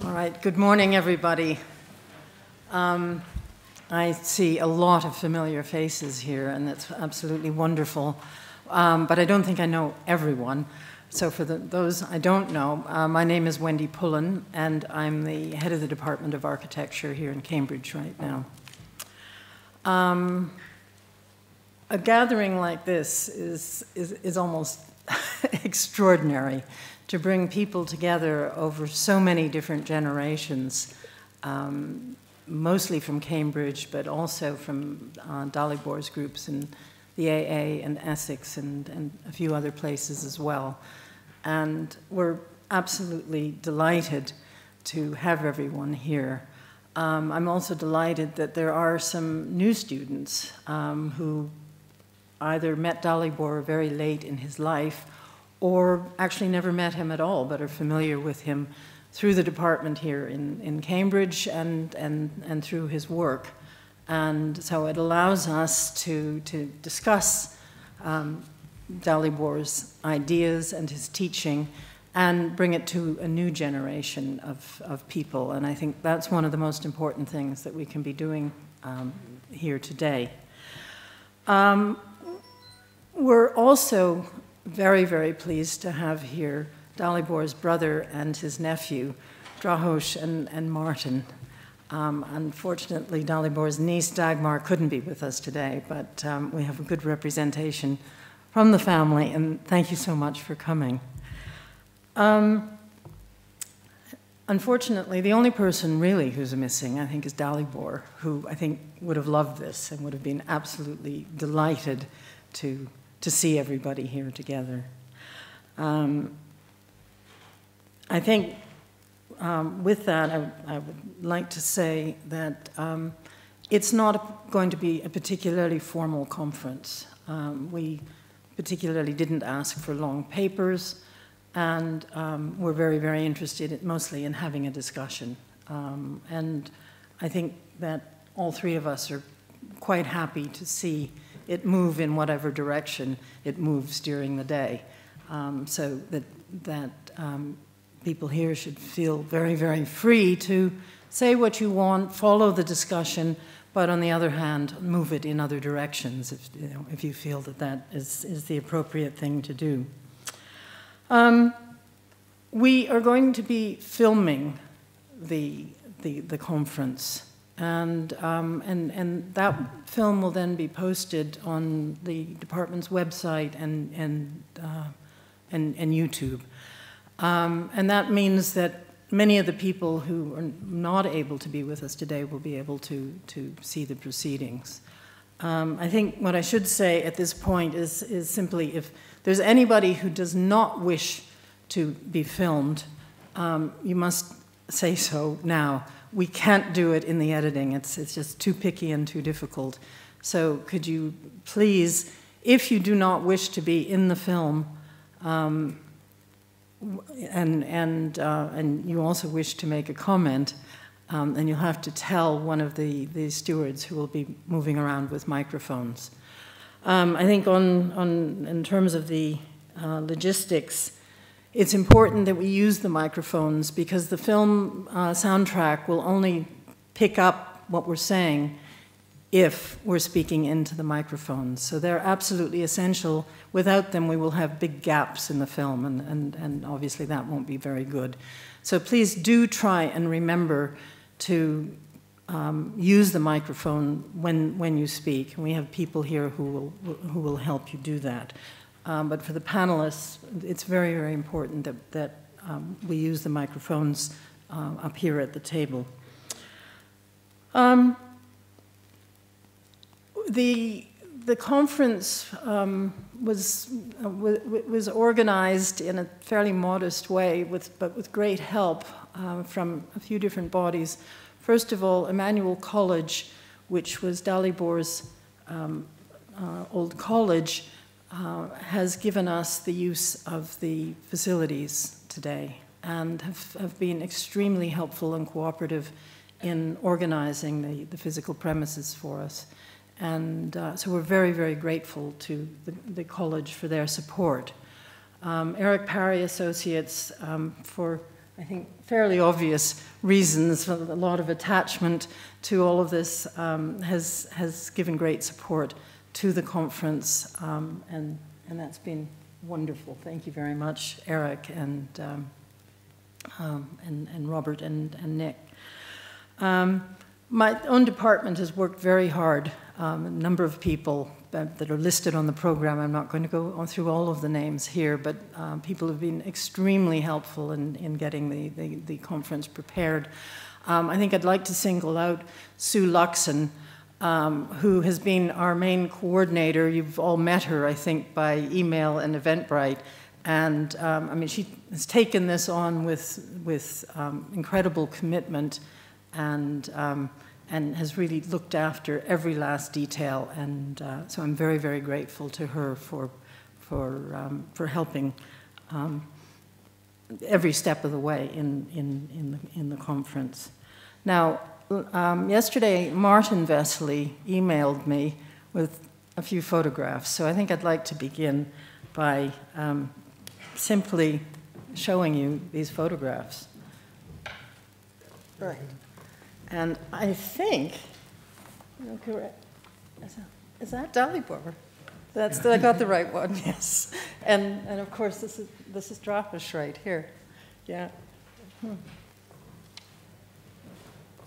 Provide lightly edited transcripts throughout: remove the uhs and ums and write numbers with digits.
All right, good morning, everybody. I see a lot of familiar faces here, and that's absolutely wonderful. But I don't think I know everyone. So for those I don't know, my name is Wendy Pullen, and I'm the head of the Department of Architecture here in Cambridge right now. A gathering like this is almost extraordinary, to bring people together over so many different generations, mostly from Cambridge, but also from Dalibor's groups in the AA and Essex and a few other places as well. And we're absolutely delighted to have everyone here. I'm also delighted that there are some new students who either met Dalibor very late in his life or actually never met him at all, but are familiar with him through the department here in Cambridge and through his work. And so it allows us to discuss Dalibor's ideas and his teaching and bring it to a new generation of people. And I think that's one of the most important things that we can be doing here today. We're also very, very pleased to have here Dalibor's brother and his nephew, Drahosh and Martin. Unfortunately, Dalibor's niece, Dagmar, couldn't be with us today, but we have a good representation from the family, and thank you so much for coming. Unfortunately, the only person really who's missing, I think, is Dalibor, who I think would have loved this and would have been absolutely delighted to see everybody here together. I think with that, I would like to say that it's not going to be a particularly formal conference. We particularly didn't ask for long papers, and we're very, very interested mostly in having a discussion. And I think that all three of us are quite happy to see it move in whatever direction it moves during the day, so that people here should feel very, very free to say what you want, follow the discussion, but on the other hand, move it in other directions if you feel that is the appropriate thing to do. We are going to be filming the conference. And that film will then be posted on the department's website and YouTube. And that means that many of the people who are not able to be with us today will be able to see the proceedings. I think what I should say at this point is simply, if there's anybody who does not wish to be filmed, you must say so now. We can't do it in the editing. It's just too picky and too difficult. So could you please, if you do not wish to be in the film, and you also wish to make a comment, then you'll have to tell one of the stewards who will be moving around with microphones. I think in terms of the logistics, it's important that we use the microphones because the film soundtrack will only pick up what we're saying if we're speaking into the microphones. So they're absolutely essential. Without them, we will have big gaps in the film, and obviously that won't be very good. So please do try and remember to use the microphone when you speak. And we have people here who will help you do that. But for the panelists, it's very, very important that we use the microphones up here at the table. The conference was organized in a fairly modest way, but with great help from a few different bodies. First of all, Emmanuel College, which was Dalibor's old college, has given us the use of the facilities today and have been extremely helpful and cooperative in organizing the physical premises for us. And so we're very, very grateful to the college for their support. Eric Parry Associates for I think, fairly obvious reasons. A lot of attachment to all of this has given great support to the conference, and that's been wonderful. Thank you very much, Eric and Robert and Nick. My own department has worked very hard. A number of people that are listed on the program. I'm not going to go on through all of the names here, but people have been extremely helpful in getting the conference prepared. I think I'd like to single out Sue Luxon, who has been our main coordinator. You've all met her, I think, by email and Eventbrite. And I mean, she has taken this on with incredible commitment and has really looked after every last detail. And so I'm very, very grateful to her for helping every step of the way in the conference. Now, yesterday, Martin Vesely emailed me with a few photographs. So I think I'd like to begin by simply showing you these photographs. Right. And I think, is that Dalibor? I got the right one, yes. And of course, this is Drapish right here. Yeah. Does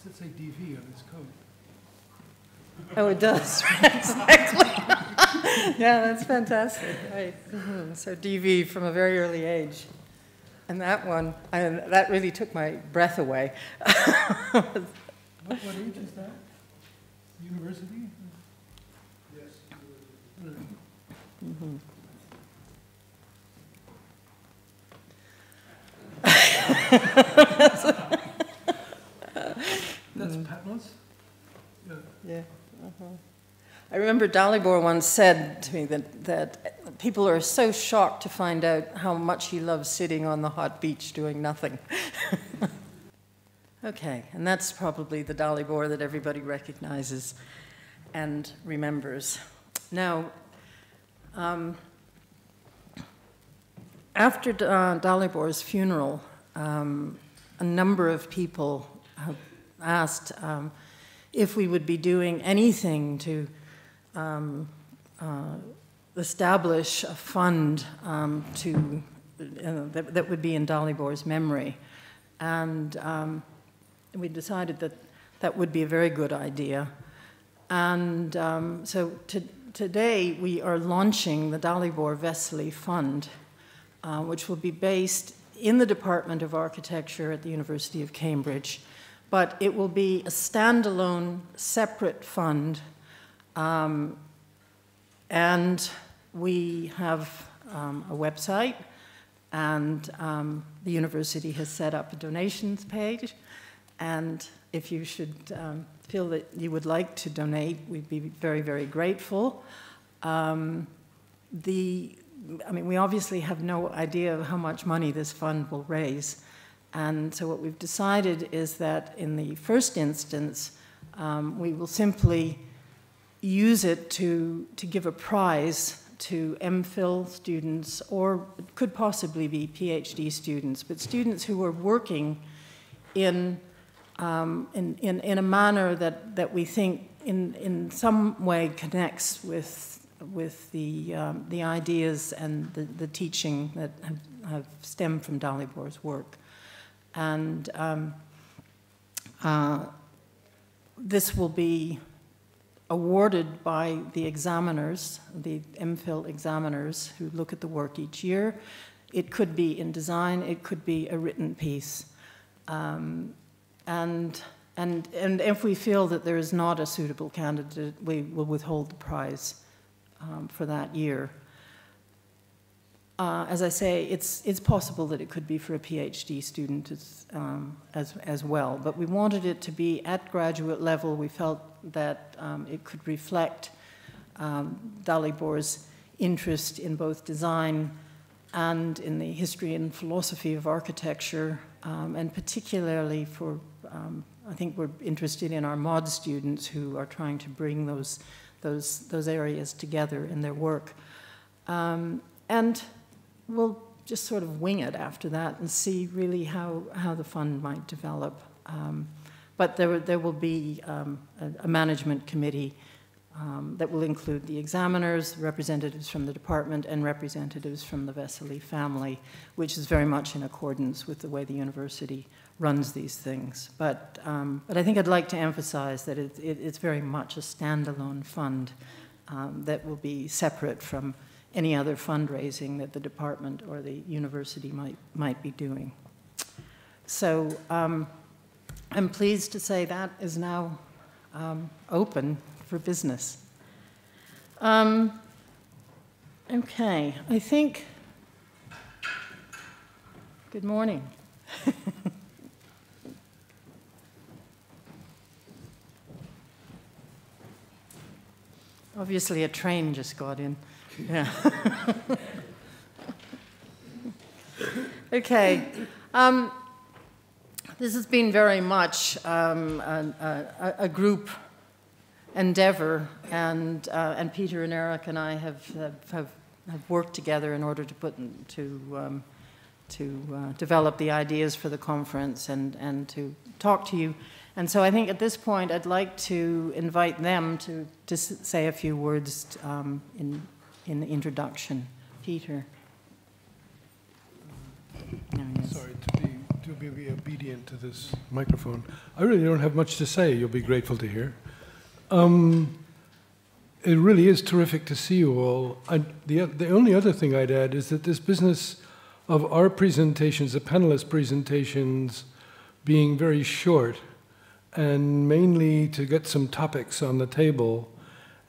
it say DV on his coat? Oh, it does, exactly. Yeah, that's fantastic, right. So DV from a very early age. And that one, that really took my breath away. What age is that? University? Yes. Mm-hmm. That's Patmos? Yeah. Yeah. I remember Dalibor once said to me that people are so shocked to find out how much he loves sitting on the hot beach doing nothing. Okay, and that's probably the Dalibor that everybody recognizes and remembers. Now, after Dalibor's funeral, a number of people have asked if we would be doing anything to establish a fund that would be in Dalibor's memory. And we decided that that would be a very good idea. And so today we are launching the Dalibor Vesely Fund, which will be based in the Department of Architecture at the University of Cambridge. But it will be a standalone, separate fund. And we have a website, and the university has set up a donations page. And if you should feel that you would like to donate, we'd be very, very grateful. I mean, we obviously have no idea of how much money this fund will raise. And so what we've decided is that in the first instance, we will simply use it to give a prize to MPhil students, or it could possibly be PhD students, but students who are working in a manner that we think in some way connects with the ideas and the teaching that have stemmed from Dalibor's work. And this will be awarded by the examiners, the MPhil examiners who look at the work each year. It could be in design, it could be a written piece. And if we feel that there is not a suitable candidate, we will withhold the prize for that year. As I say, it's possible that it could be for a PhD student as well, but we wanted it to be at graduate level. We felt that it could reflect Dalibor's interest in both design and in the history and philosophy of architecture, and particularly for, I think we're interested in our mod students who are trying to bring those areas together in their work. And we'll just sort of wing it after that and see really how the fund might develop. But there will be a management committee that will include the examiners, representatives from the department, and representatives from the Vesely family, which is very much in accordance with the way the university runs these things. But I think I'd like to emphasize that it's very much a standalone fund that will be separate from any other fundraising that the department or the university might be doing. So I'm pleased to say that is now open for business. Okay, I think, good morning. Obviously a train just got in. Yeah. Okay. This has been very much a group endeavor, and Peter and Eric and I have worked together in order to develop the ideas for the conference and to talk to you. And so I think at this point I'd like to invite them to say a few words in the introduction. Peter. Sorry, to be obedient to this microphone. I really don't have much to say, you'll be grateful to hear. It really is terrific to see you all. The only other thing I'd add is that this business of our presentations, the panelist presentations, being very short and mainly to get some topics on the table,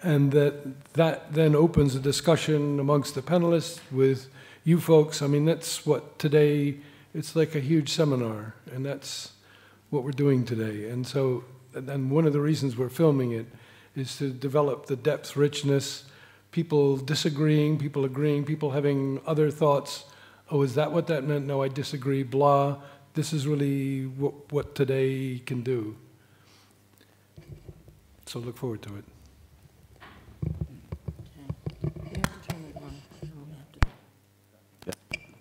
and that then opens a discussion amongst the panelists with you folks. I mean, that's what today, it's like a huge seminar, and that's what we're doing today. And so, and one of the reasons we're filming it is to develop the depth, richness, people disagreeing, people agreeing, people having other thoughts. Oh, is that what that meant? No, I disagree, blah. This is really what today can do. So look forward to it.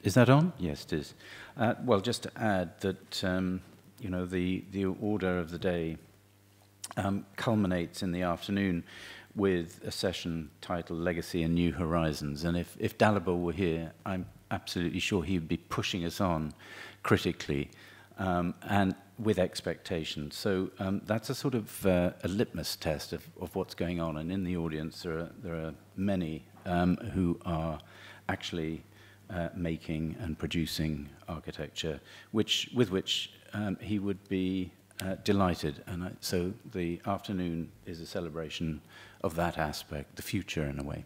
Is that on? Yes, it is. Well, just to add that, you know, the order of the day culminates in the afternoon with a session titled Legacy and New Horizons. And if Dalibor were here, I'm absolutely sure he would be pushing us on critically and with expectations. So that's a sort of a litmus test of what's going on. And in the audience, there are many who are actually making and producing architecture, with which he would be delighted. And so the afternoon is a celebration of that aspect, the future in a way.